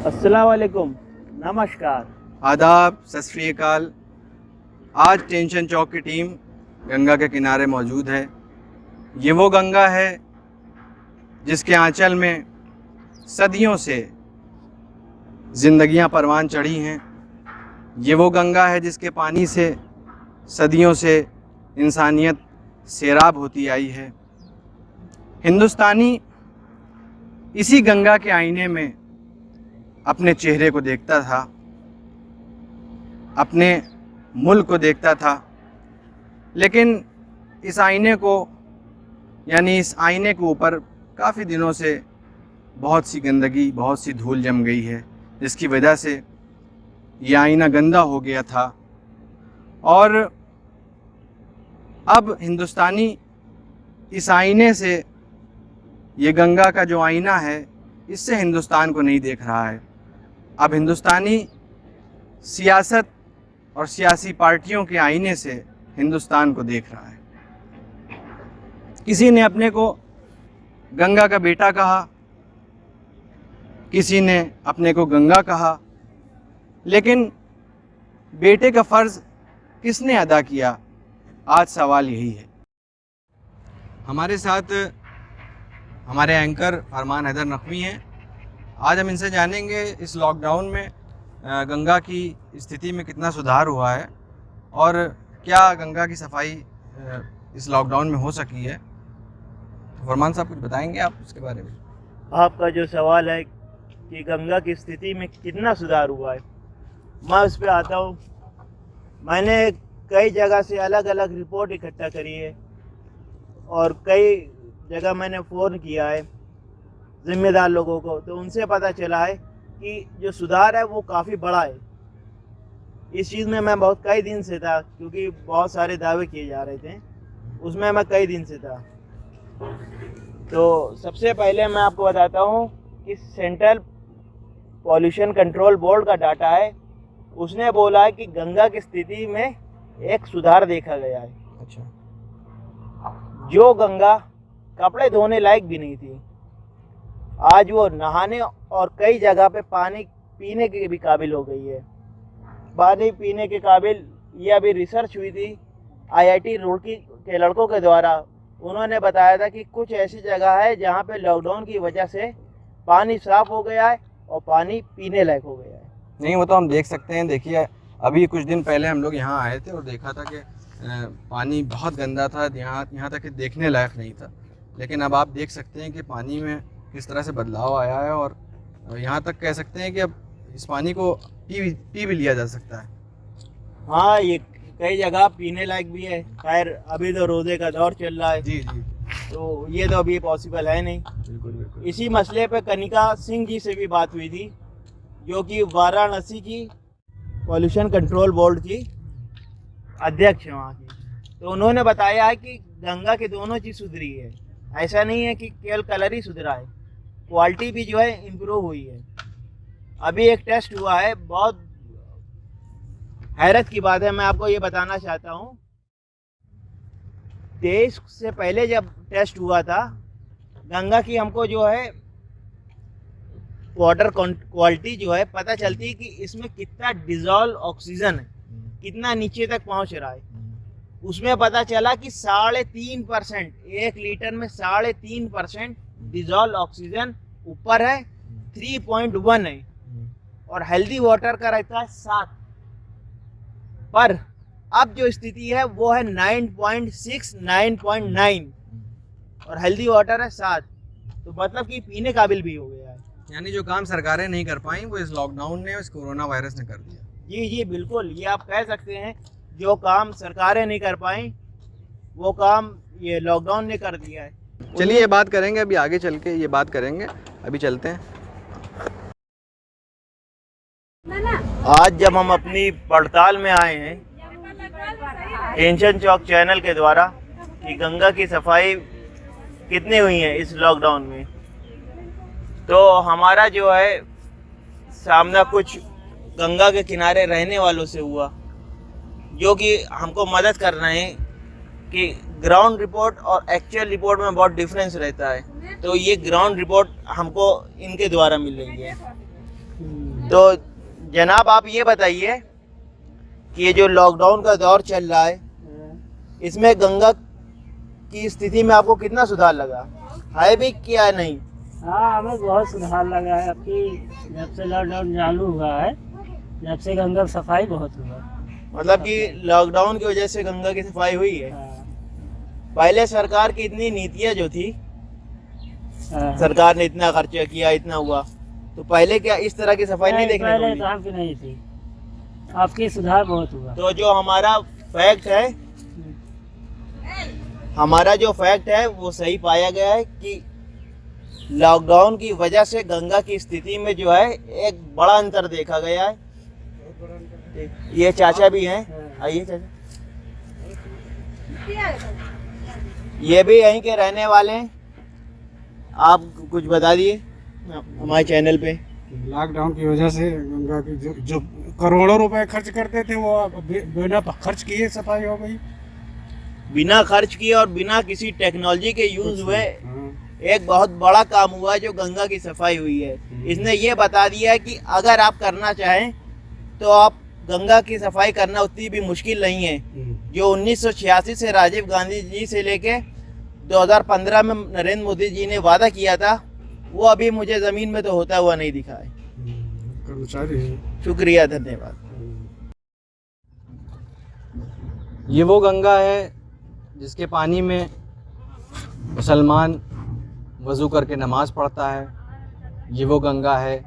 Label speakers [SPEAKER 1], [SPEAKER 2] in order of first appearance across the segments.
[SPEAKER 1] अस्सलाम वालेकुम, नमस्कार।
[SPEAKER 2] आदाब, सत श्री अकाल। आज टेंशन चौक की टीम गंगा के किनारे मौजूद है। ये वो गंगा है जिसके आंचल में सदियों से ज़िंदगियां परवान चढ़ी हैं। ये वो गंगा है जिसके पानी से सदियों से इंसानियत सैराब होती आई है। हिंदुस्तानी इसी गंगा के आईने में अपने चेहरे को देखता था, अपने मुल्क को देखता था, लेकिन इस आईने को इस आईने के ऊपर काफ़ी दिनों से बहुत सी गंदगी, बहुत सी धूल जम गई है, जिसकी वजह से ये आईना गंदा हो गया था। और अब हिंदुस्तानी इस आईने से, ये गंगा का जो आईना है, इससे हिंदुस्तान को नहीं देख रहा है। अब हिंदुस्तानी सियासत और सियासी पार्टियों के आईने से हिंदुस्तान को देख रहा है। किसी ने अपने को गंगा का बेटा कहा, किसी ने अपने को गंगा कहा, लेकिन बेटे का फ़र्ज़ किसने अदा किया, आज सवाल यही है। हमारे साथ हमारे एंकर फरमान हैदर नकवी हैं। आज हम इनसे जानेंगे इस लॉकडाउन में गंगा की स्थिति में कितना सुधार हुआ है और क्या गंगा की सफाई इस लॉकडाउन में हो सकी है। तो फरमान साहब, कुछ बताएंगे आप उसके बारे में?
[SPEAKER 1] आपका जो सवाल है कि गंगा की स्थिति में कितना सुधार हुआ है, मैं उस पर आता हूँ। मैंने कई जगह से अलग अलग रिपोर्ट इकट्ठा करी है और कई जगह मैंने फ़ोन किया है ज़िम्मेदार लोगों को, तो उनसे पता चला है कि जो सुधार है वो काफ़ी बड़ा है। इस चीज़ में मैं कई दिन से था, क्योंकि बहुत सारे दावे किए जा रहे थे, उसमें मैं कई दिन से था। तो सबसे पहले मैं आपको बताता हूँ कि सेंट्रल पॉल्यूशन कंट्रोल बोर्ड का डाटा है, उसने बोला है कि गंगा की स्थिति में एक सुधार देखा गया है।
[SPEAKER 2] अच्छा।
[SPEAKER 1] जो गंगा कपड़े धोने लायक भी नहीं थी, आज वो नहाने और कई जगह पे पानी पीने के भी काबिल हो गई है। पानी पीने के काबिल, ये अभी रिसर्च हुई थी IIT रुड़की के लड़कों के द्वारा। उन्होंने बताया था कि कुछ ऐसी जगह है जहाँ पे लॉकडाउन की वजह से पानी साफ़ हो गया है और पानी पीने लायक हो गया है।
[SPEAKER 2] नहीं, वो तो हम देख सकते हैं। देखिए, अभी कुछ दिन पहले हम लोग यहाँ आए थे और देखा था कि पानी बहुत गंदा था, यहाँ तक कि देखने लायक नहीं था। लेकिन अब आप देख सकते हैं कि पानी में किस तरह से बदलाव आया है और यहाँ तक कह सकते हैं कि अब इस पानी को पी भी लिया जा सकता है।
[SPEAKER 1] हाँ, ये कई जगह पीने लायक भी है। खैर, अभी तो रोज़े का दौर चल रहा है,
[SPEAKER 2] जी,
[SPEAKER 1] तो ये तो अभी पॉसिबल है नहीं।
[SPEAKER 2] बिल्कुल।
[SPEAKER 1] इसी मसले पे कनिका सिंह जी से भी बात हुई थी, जो कि वाराणसी की पॉल्यूशन कंट्रोल बोर्ड की अध्यक्ष है वहाँ की। तो उन्होंने बताया है कि गंगा की दोनों चीज़ सुधरी है। ऐसा नहीं है कि केवल कलर ही सुधरा है, क्वालिटी भी जो है इम्प्रूव हुई है। अभी एक टेस्ट हुआ है, बहुत हैरत की बात है, मैं आपको ये बताना चाहता हूँ। 23 से पहले जब टेस्ट हुआ था गंगा की, हमको जो है वाटर क्वालिटी जो है पता चलती है कि इसमें कितना डिजॉल्व ऑक्सीजन है, कितना नीचे तक पहुँच रहा है। उसमें पता चला कि 3.5%, 1 लीटर में 3.5% डिजॉल्व ऑक्सीजन ऊपर है, 3.1 है, और हेल्दी वाटर का रहता है 7। पर अब जो स्थिति है वो है 9.6, 9.9, और हेल्दी वाटर है 7। तो मतलब कि पीने काबिल भी हो गया है।
[SPEAKER 2] यानी जो काम सरकारें नहीं कर पाई, वो इस लॉकडाउन ने, इस कोरोना वायरस ने कर दिया।
[SPEAKER 1] जी, बिल्कुल, ये आप कह सकते हैं। जो काम सरकारें नहीं कर पाई, वो काम ये लॉकडाउन ने कर दिया है।
[SPEAKER 2] चलिए, ये बात करेंगे, अभी आगे चल के ये बात करेंगे। अभी चलते हैं।
[SPEAKER 1] आज जब हम अपनी पड़ताल में आए हैं टेंशन चौक चैनल के द्वारा कि गंगा की सफाई कितनी हुई है इस लॉकडाउन में, तो हमारा जो है सामना कुछ गंगा के किनारे रहने वालों से हुआ, जो कि हमको मदद कर रहे हैं कि ग्राउंड रिपोर्ट और एक्चुअल रिपोर्ट में बहुत डिफरेंस रहता है। तो ये ग्राउंड रिपोर्ट हमको इनके द्वारा मिल रही है। तो जनाब आप ये बताइए कि ये जो लॉकडाउन का दौर चल रहा है, इसमें गंगा की स्थिति में आपको कितना सुधार लगा है भी क्या नहीं?
[SPEAKER 3] हाँ, हमें बहुत सुधार लगा है। अभी जब से लॉकडाउन चालू हुआ है, जब से गंगा की सफाई बहुत हुआ।
[SPEAKER 1] मतलब कि लॉकडाउन की वजह से गंगा की सफाई हुई है।
[SPEAKER 3] हाँ,
[SPEAKER 1] पहले सरकार की इतनी नीतियां जो थी,
[SPEAKER 3] हाँ।
[SPEAKER 1] सरकार ने इतना खर्चा किया, इतना हुआ, तो पहले क्या इस तरह की सफाई नहीं देखने को
[SPEAKER 3] पहले
[SPEAKER 1] मिली?
[SPEAKER 3] काम की नहीं थी, आपकी सुधार बहुत हुआ।
[SPEAKER 1] तो जो हमारा फैक्ट है, हमारा जो फैक्ट है वो सही पाया गया है कि लॉकडाउन की वजह से गंगा की स्थिति में जो है एक बड़ा अंतर देखा गया है। ये चाचा भी हैं, आइए चाचा, ये भी यहीं के रहने वाले हैं। आप कुछ बता दिए हमारे चैनल पे।
[SPEAKER 4] लॉकडाउन की वजह से गंगा की जो करोड़ों रुपए खर्च करते थे वो अब बिना खर्च किए सफाई हो गई।
[SPEAKER 1] बिना खर्च किए और बिना किसी टेक्नोलॉजी के यूज हुए
[SPEAKER 4] हाँ।
[SPEAKER 1] एक बहुत बड़ा काम हुआ है जो गंगा की सफाई हुई है। इसने ये बता दिया है कि अगर आप करना चाहें तो आप गंगा की सफाई करना उतनी भी मुश्किल नहीं है। जो 1986 से राजीव गांधी जी से लेके 2015 में नरेंद्र मोदी जी ने वादा किया था, वो अभी मुझे जमीन में तो होता हुआ नहीं दिखा है।
[SPEAKER 4] कर्मचारी
[SPEAKER 1] शुक्रिया, धन्यवाद।
[SPEAKER 2] ये वो गंगा है जिसके पानी में मुसलमान वज़ू करके नमाज़ पढ़ता है। ये वो गंगा है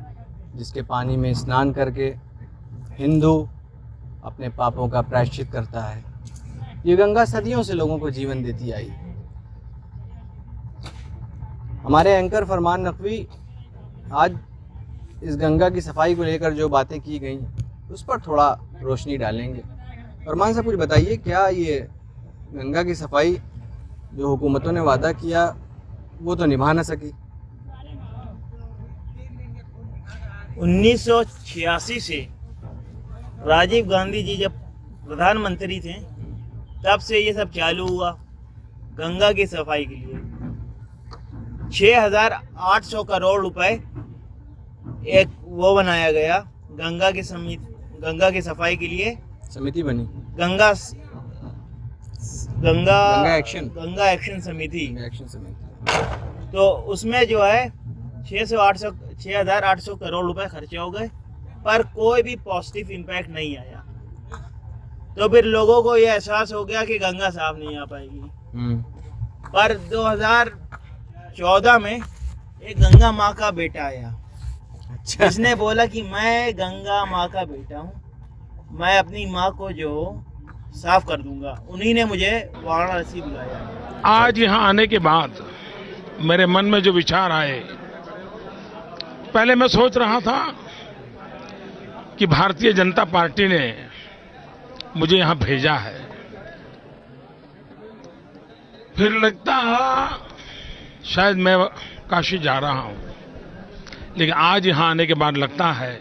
[SPEAKER 2] जिसके पानी में स्नान करके हिंदू अपने पापों का प्रायश्चित करता है। ये गंगा सदियों से लोगों को जीवन देती आई। हमारे एंकर फरमान नकवी आज इस गंगा की सफाई को लेकर जो बातें की गई उस पर थोड़ा रोशनी डालेंगे। फरमान साहब कुछ बताइए, क्या ये गंगा की सफाई जो हुकूमतों ने वादा किया वो तो निभा ना सकी?
[SPEAKER 1] 1986 से राजीव गांधी जी जब प्रधानमंत्री थे तब से ये सब चालू हुआ गंगा की सफाई के लिए। 6,800 करोड़ रुपए एक वो बनाया गया गंगा की सफाई के लिए।
[SPEAKER 2] समिति बनी,
[SPEAKER 1] गंगा एक्शन समिति। तो उसमें जो है 6,800 करोड़ रुपए खर्चे हो गए, पर कोई भी पॉजिटिव इम्पैक्ट नहीं आया। तो फिर लोगों को ये एहसास हो गया कि गंगा साफ नहीं आ पाएगी। पर 2014 में एक गंगा माँ का बेटा आया।
[SPEAKER 2] अच्छा।
[SPEAKER 1] जिसने बोला कि मैं गंगा माँ का बेटा हूँ, मैं अपनी माँ को जो साफ कर दूंगा। उन्हीं ने मुझे वाराणसी बुलाया।
[SPEAKER 5] आज यहाँ आने के बाद मेरे मन में जो विचार आए, पहले मैं सोच रहा था कि भारतीय जनता पार्टी ने मुझे यहाँ भेजा है, फिर लगता शायद मैं काशी जा रहा हूँ, लेकिन आज यहाँ आने के बाद लगता है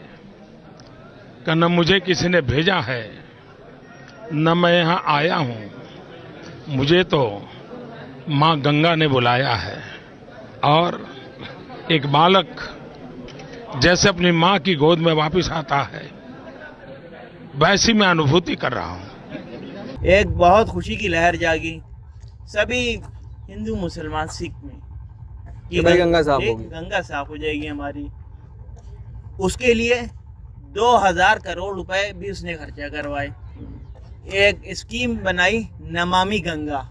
[SPEAKER 5] कि न मुझे किसी ने भेजा है न मैं यहाँ आया हूँ, मुझे तो माँ गंगा ने बुलाया है। और एक बालक जैसे अपनी माँ की गोद में वापस आता है, वैसी मैं अनुभूति कर रहा हूँ।
[SPEAKER 1] एक बहुत खुशी की लहर जागी सभी हिंदू मुसलमान सिख में
[SPEAKER 2] कि भाई गंगा साफ होगी,
[SPEAKER 1] गंगा साफ हो जाएगी हमारी। उसके लिए 2000 करोड़ रुपए भी उसने खर्चा करवाए। एक स्कीम बनाई नमामि गंगा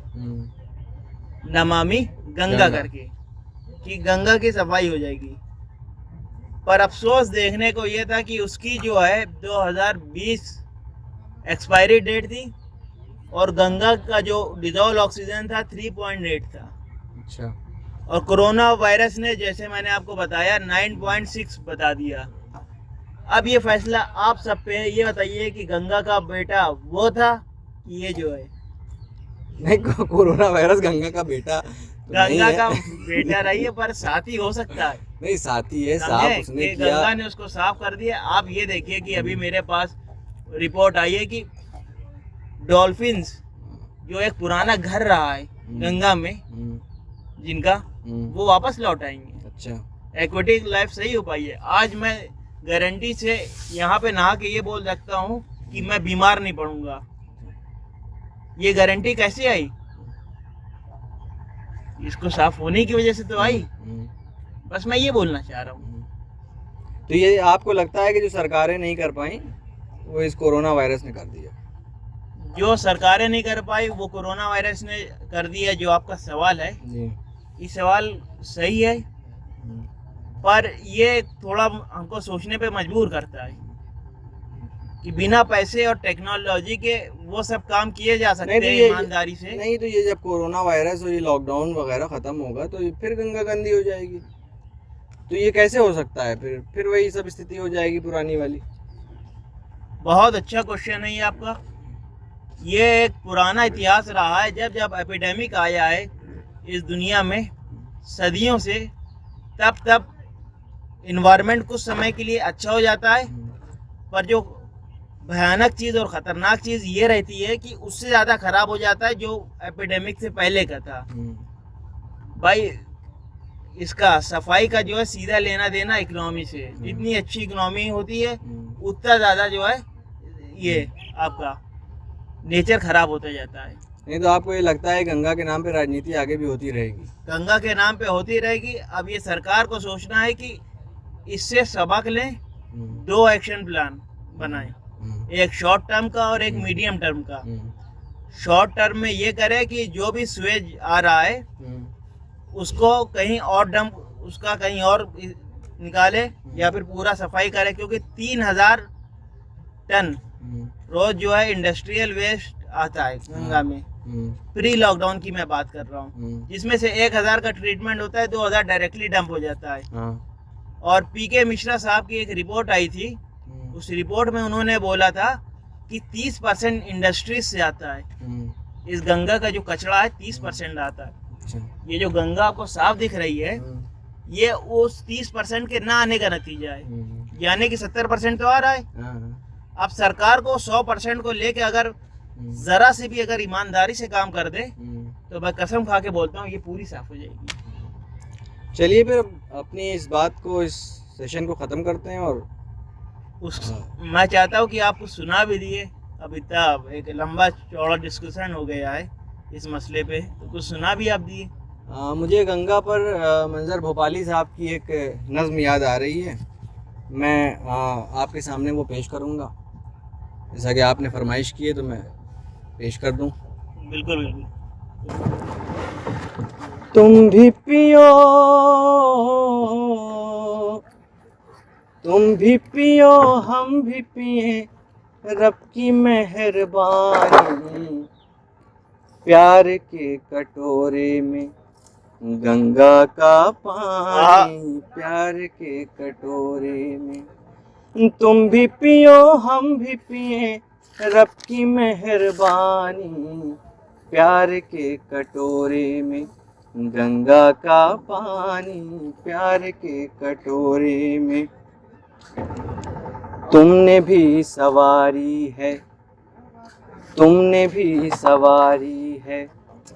[SPEAKER 1] करके कि गंगा की सफाई हो जाएगी। पर अफसोस देखने को ये था कि उसकी जो है 2020 एक्सपायरी डेट थी और गंगा का जो डिजॉल्व ऑक्सीजन था 3.8 था।
[SPEAKER 2] अच्छा।
[SPEAKER 1] और कोरोना वायरस ने, जैसे मैंने आपको बताया, 9.6 बता दिया। अब ये फैसला आप सब पे है। ये बताइए कि गंगा का बेटा वो था कि ये जो है?
[SPEAKER 2] नहीं, कोरोना वायरस गंगा का बेटा तो
[SPEAKER 1] गंगा का बेटा रही है, पर साथी हो सकता है।
[SPEAKER 2] नहीं, साथी है, साफ
[SPEAKER 1] समझे?
[SPEAKER 2] उसने
[SPEAKER 1] कि
[SPEAKER 2] किया।
[SPEAKER 1] गंगा ने उसको साफ कर दिया। आप ये देखिए कि अभी मेरे पास रिपोर्ट आई है कि डॉल्फिन्स जो एक पुराना घर रहा है गंगा में जिनका, वो वापस लौट आएंगे।
[SPEAKER 2] अच्छा।
[SPEAKER 1] एक्वेटिक लाइफ सही हो पाई है। आज मैं गारंटी से यहाँ पे नहा के ये बोल सकता हूँ कि मैं बीमार नहीं पड़ूंगा। ये गारंटी कैसे आई? इसको साफ होने की वजह से तो आई। बस मैं ये बोलना चाह रहा हूँ।
[SPEAKER 2] तो ये आपको लगता है कि जो सरकारें नहीं कर पाई वो इस कोरोना वायरस ने कर दिया?
[SPEAKER 1] जो सरकारें नहीं कर पाई वो कोरोना वायरस ने कर दिया। जो आपका सवाल है,
[SPEAKER 2] जी।
[SPEAKER 1] ये सवाल सही है, पर ये थोड़ा हमको सोचने पे मजबूर करता है कि बिना पैसे और टेक्नोलॉजी के वो सब काम किए जा सकते
[SPEAKER 2] नहीं तो
[SPEAKER 1] हैं
[SPEAKER 2] ये
[SPEAKER 1] ईमानदारी से।
[SPEAKER 2] नहीं तो ये जब कोरोना वायरस और ये लॉकडाउन वगैरह खत्म होगा तो ये फिर गंगा गंदी हो जाएगी। तो ये कैसे हो सकता है? फिर वही सब स्थिति हो जाएगी पुरानी वाली।
[SPEAKER 1] बहुत अच्छा क्वेश्चन है ये आपका। ये एक पुराना इतिहास रहा है। जब जब एपिडेमिक आया है इस दुनिया में सदियों से, तब इन्वायरमेंट कुछ समय के लिए अच्छा हो जाता है, पर जो भयानक चीज़ और ख़तरनाक चीज़ ये रहती है कि उससे ज़्यादा ख़राब हो जाता है जो एपिडेमिक से पहले का था। भाई इसका सफाई का जो है सीधा लेना देना इकोनॉमी से। जितनी अच्छी इकोनॉमी होती है उतना ज़्यादा जो है ये आपका नेचर खराब होता जाता है।
[SPEAKER 2] नहीं तो आपको ये लगता है गंगा के नाम पे राजनीति आगे भी होती रहेगी?
[SPEAKER 1] गंगा के नाम पे होती रहेगी। अब ये सरकार को सोचना है कि इससे सबक लें, दो एक्शन प्लान बनाएं, एक शॉर्ट टर्म का और एक मीडियम टर्म का। शॉर्ट टर्म में ये करे कि जो भी स्वेज आ रहा है उसको कहीं और डंप, उसका कहीं और निकाले या फिर पूरा सफाई करे, क्योंकि 3000 टन रोज जो है इंडस्ट्रियल वेस्ट आता है गंगा में। प्री लॉकडाउन की मैं बात कर रहा हूँ, जिसमें से 1000 का ट्रीटमेंट होता है, 2000 डायरेक्टली डंप हो जाता है। और पीके मिश्रा साहब की एक रिपोर्ट आई थी, उस रिपोर्ट में उन्होंने बोला था कि 30% इंडस्ट्रीज से आता है। इस गंगा का जो कचरा है 30% आता है। ये जो गंगा आपको साफ दिख रही है ये उस 30% के ना आने का नतीजा है, यानी कि 70% तो आ रहा है। अब सरकार को 100% को लेके अगर जरा से भी अगर ईमानदारी से काम कर दे तो मैं कसम खा के बोलता हूँ ये पूरी साफ हो जाएगी।
[SPEAKER 2] चलिए फिर अपनी इस बात को, इस सेशन को ख़त्म करते हैं। और
[SPEAKER 1] मैं चाहता हूँ कि आप कुछ सुना भी दिए। अब इतना एक लंबा चौड़ा डिस्कशन हो गया है इस मसले पे, तो कुछ सुना भी आप दिए।
[SPEAKER 2] मुझे गंगा पर मंजर भोपाली साहब की एक नज़्म याद आ रही है। मैं आपके सामने वो पेश करूँगा, जैसा कि आपने फरमाइश की है तो मैं पेश कर दूँ।
[SPEAKER 1] बिल्कुल बिल्कुल।
[SPEAKER 2] तुम भी पियो, तुम भी पियो, हम भी पिए, रब की मेहरबानी। प्यार के कटोरे में गंगा का पानी, प्यार के कटोरे में। तुम भी पियो, हम भी पिए, रब की मेहरबानी। प्यार के कटोरे में गंगा का पानी, प्यार के कटोरे में। तुमने भी सवारी है, तुमने भी सवारी है,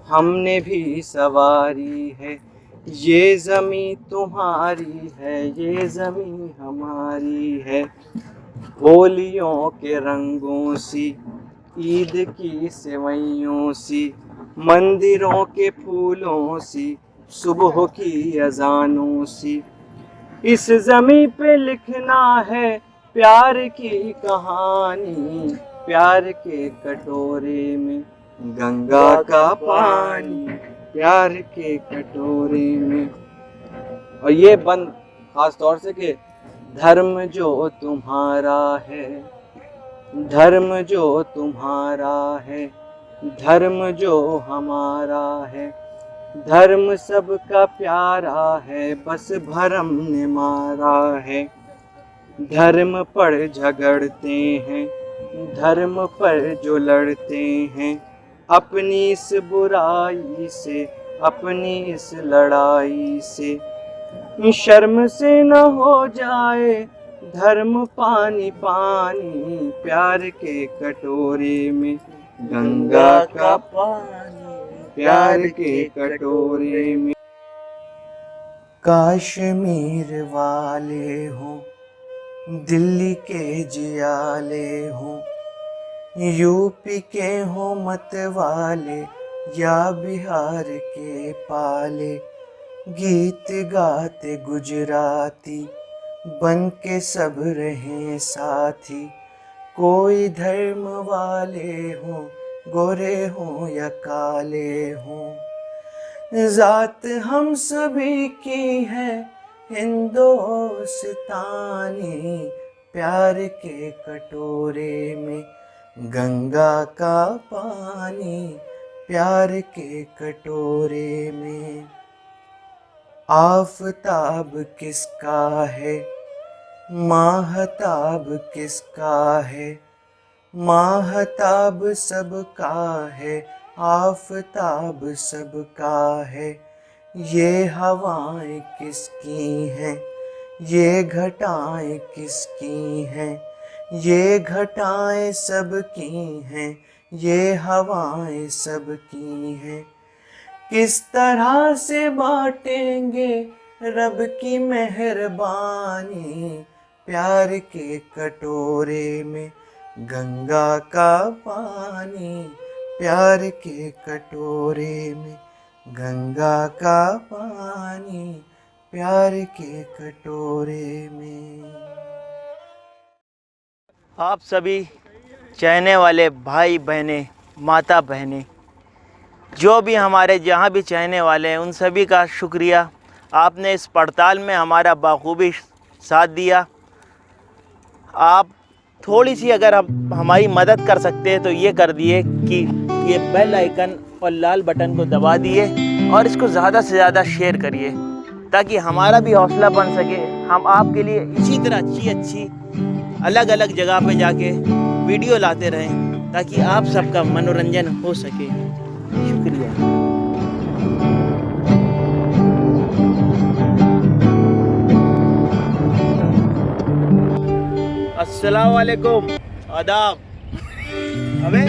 [SPEAKER 2] हमने भी सवारी है। ये ज़मीं तुम्हारी है, ये ज़मीं हमारी है। होलियों के रंगों सी, ईद की सेवइयों सी, मंदिरों के फूलों सी, सुबह की अजानों सी। इस ज़मीं पे लिखना है प्यार की कहानी। प्यार के कटोरे में गंगा का पानी, प्यार के कटोरे में। और ये बंद खास तौर से कि धर्म जो तुम्हारा है, धर्म जो तुम्हारा है, धर्म जो हमारा है। धर्म सबका प्यारा है, बस भरम ने मारा है। धर्म पर झगड़ते हैं, धर्म पर जो लड़ते हैं, अपनी इस बुराई से, अपनी इस लड़ाई से। शर्म से न हो जाए धर्म पानी पानी। प्यार के कटोरे में गंगा का पानी, प्यार के कटोरे में। कश्मीर वाले हो, दिल्ली के जियाले हों, यूपी के हों मत वाले, या बिहार के पाले, गीत गाते गुजराती बन के सब रहें साथी। कोई धर्म वाले हों, गोरे हों या काले हों, जात हम सभी की है हिंदुस्तानी। प्यार के कटोरे में गंगा का पानी, प्यार के कटोरे में। आफताब किसका है, माहताब किसका है, माहताब सबका है, आफताब सबका है। ये हवाएं किसकी हैं, ये घटाएं किसकी हैं, ये घटाएं सबकी हैं, ये हवाएं सबकी हैं। किस तरह से बांटेंगे रब की मेहरबानी, प्यार के कटोरे में गंगा का पानी, प्यार के कटोरे में गंगा का पानी, प्यार के कटोरे में।
[SPEAKER 1] आप सभी चाहने वाले भाई बहनें, माता बहनें, जो भी हमारे जहाँ भी चाहने वाले हैं, उन सभी का शुक्रिया। आपने इस पड़ताल में हमारा बाखूबी साथ दिया। आप थोड़ी सी अगर हमारी मदद कर सकते हैं तो ये कर दिए कि ये बेल आइकन और लाल बटन को दबा दिए और इसको ज़्यादा से ज़्यादा शेयर करिए, ताकि हमारा भी हौसला बन सके। हम आपके लिए इसी तरह अच्छी अलग अलग जगह पे जाके वीडियो लाते रहें, ताकि आप सबका मनोरंजन हो सके। शुक्रिया। अस्सलाम वालेकुम, आदाब। अबे